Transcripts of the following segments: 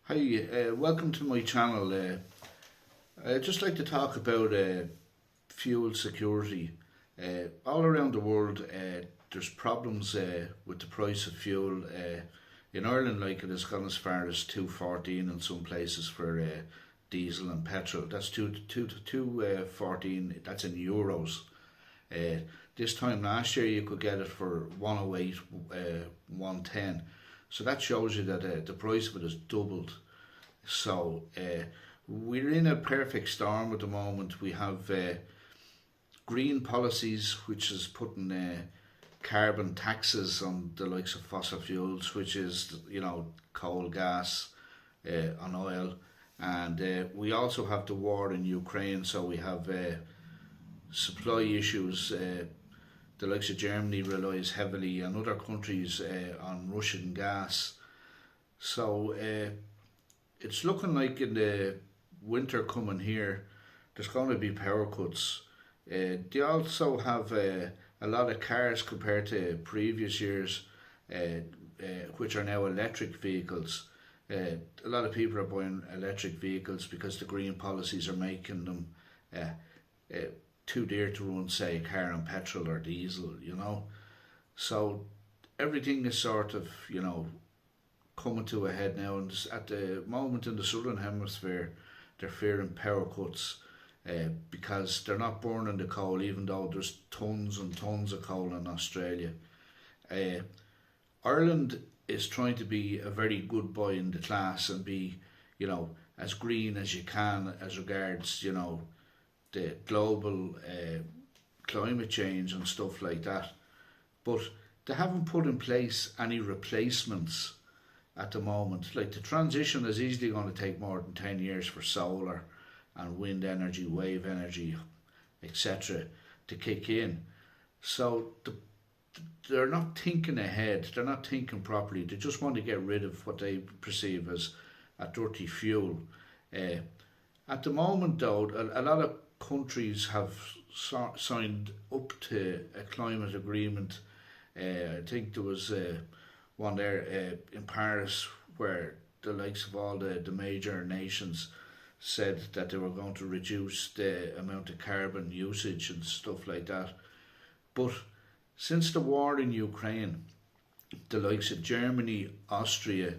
Hi, welcome to my channel. I'd just like to talk about fuel security. All around the world, there's problems with the price of fuel. In Ireland, like it has gone as far as 2.14 in some places for diesel and petrol. That's 2.14. That's in euros. Uh, this time last year, you could get it for 108, 110. So that shows you that the price of it has doubled. So we're in a perfect storm at the moment. We have green policies, which is putting carbon taxes on the likes of fossil fuels, which is coal, gas, on oil, and we also have the war in Ukraine. So we have supply issues. The likes of Germany relies heavily, and other countries on Russian gas. So it's looking like in the winter coming here, there's going to be power cuts. They also have a lot of cars compared to previous years, which are now electric vehicles. A lot of people are buying electric vehicles because the green policies are making them uh, too dear to run, say, a car on petrol or diesel. So everything is sort of, coming to a head now. And at the moment in the southern hemisphere, they're fearing power cuts because they're not burning the coal, even though there's tons and tons of coal in Australia. Uh, Ireland is trying to be a very good boy in the class and be, as green as you can as regards, the global climate change and stuff like that. But they haven't put in place any replacements at the moment. Like, the transition is easily going to take more than 10 years for solar and wind energy, wave energy, etc. to kick in. So they're not thinking ahead, they're not thinking properly. They just want to get rid of what they perceive as a dirty fuel. Uh, at the moment, though, a lot of countries have signed up to a climate agreement. I think there was one there in Paris where the likes of all the major nations said that they were going to reduce the amount of carbon usage and stuff like that. But since the war in Ukraine, the likes of Germany, Austria,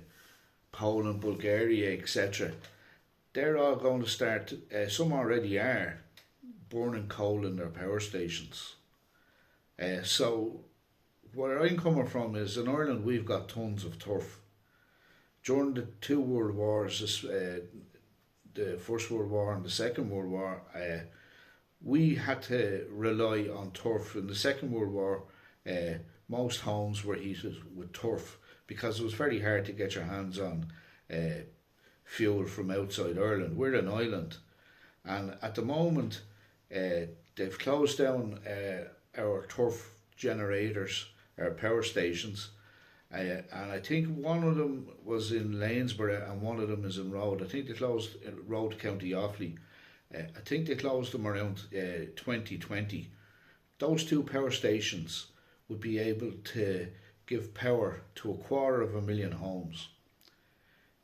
Poland, Bulgaria, etc., they're all going to start, some already are, burning coal in their power stations. So where I'm coming from is, in Ireland we've got tons of turf. During the two world wars, the First World War and the Second World War, we had to rely on turf. In the Second World War, most homes were heated with turf because it was very hard to get your hands on fuel from outside Ireland. We're an island, and at the moment they've closed down our turf generators, our power stations, and I think one of them was in Lanesborough and one of them is in Road. I think they closed Road, County Offaly. I think they closed them around 2020. Those two power stations would be able to give power to 250,000 homes.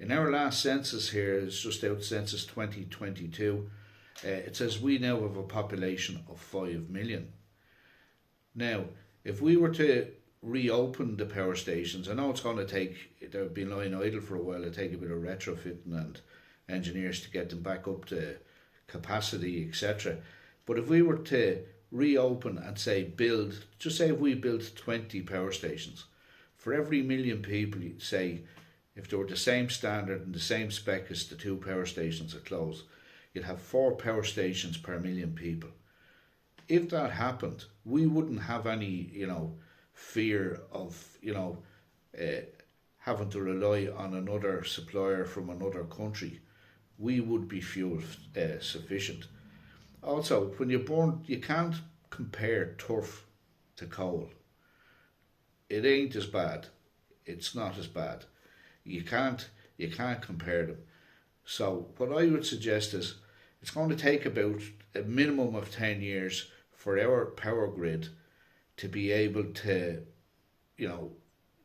In our last census here, it's just out census 2022, it says we now have a population of 5 million. Now, if we were to reopen the power stations, I know it's going to take, they've been lying idle for a while, it'll take a bit of retrofitting and engineers to get them back up to capacity, etc. But if we were to reopen and say just say if we built 20 power stations, for every million people, say, if they were the same standard and the same spec as the two power stations that closed, you'd have 4 power stations per million people. If that happened, we wouldn't have any, fear of, having to rely on another supplier from another country. We would be fuel sufficient. Also, when you burn, you can't compare turf to coal. It ain't as bad. It's not as bad. You can't compare them. So what I would suggest is, it's going to take about a minimum of 10 years for our power grid to be able to,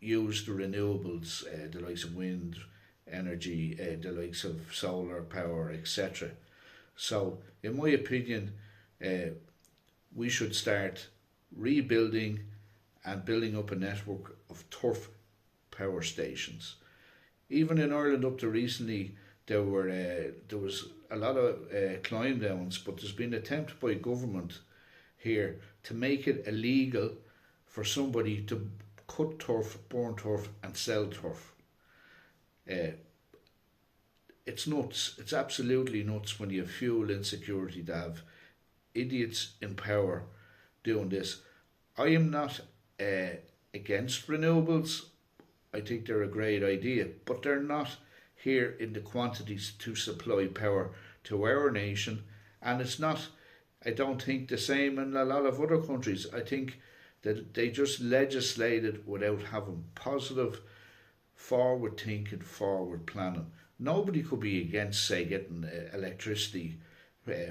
use the renewables, the likes of wind, energy, the likes of solar power, etc. So, in my opinion, we should start rebuilding and building up a network of turf power stations. Even in Ireland, up to recently, there was a lot of climb downs, but there's been an attempt by government here to make it illegal for somebody to cut turf, burn turf, and sell turf. It's nuts. It's absolutely nuts when you have fuel insecurity to have idiots in power doing this. I am not against renewables. I think they're a great idea, but they're not here in the quantities to supply power to our nation, and it's not, I don't think, the same in a lot of other countries. I think that they just legislated without having positive, forward thinking, forward planning. Nobody could be against, say, getting electricity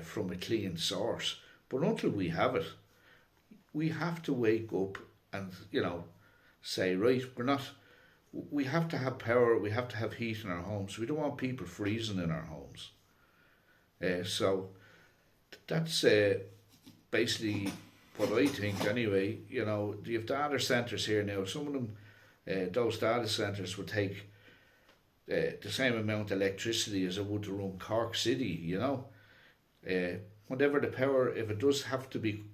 from a clean source, but until we have it, we have to wake up and, say, right, we have to have power, we have to have heat in our homes. We don't want people freezing in our homes. So that's basically what I think anyway. You have data centres here now. Some of them, those data centres would take the same amount of electricity as it would to run Cork City, whatever the power, if it does have to be,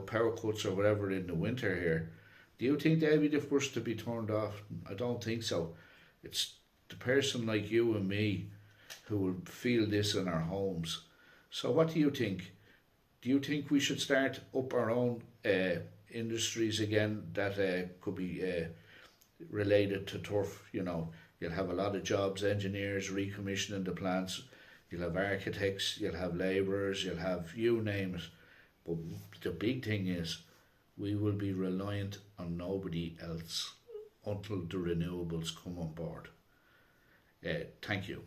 power cuts or whatever in the winter here, do you think they'll be the first to be turned off? I don't think so. It's the person like you and me who will feel this in our homes. So what do you think? Do you think we should start up our own industries again that could be related to turf? You'll have a lot of jobs, engineers recommissioning the plants. You'll have architects, you'll have labourers, you'll have, you name it. But the big thing is, we will be reliant on nobody else until the renewables come on board. Thank you.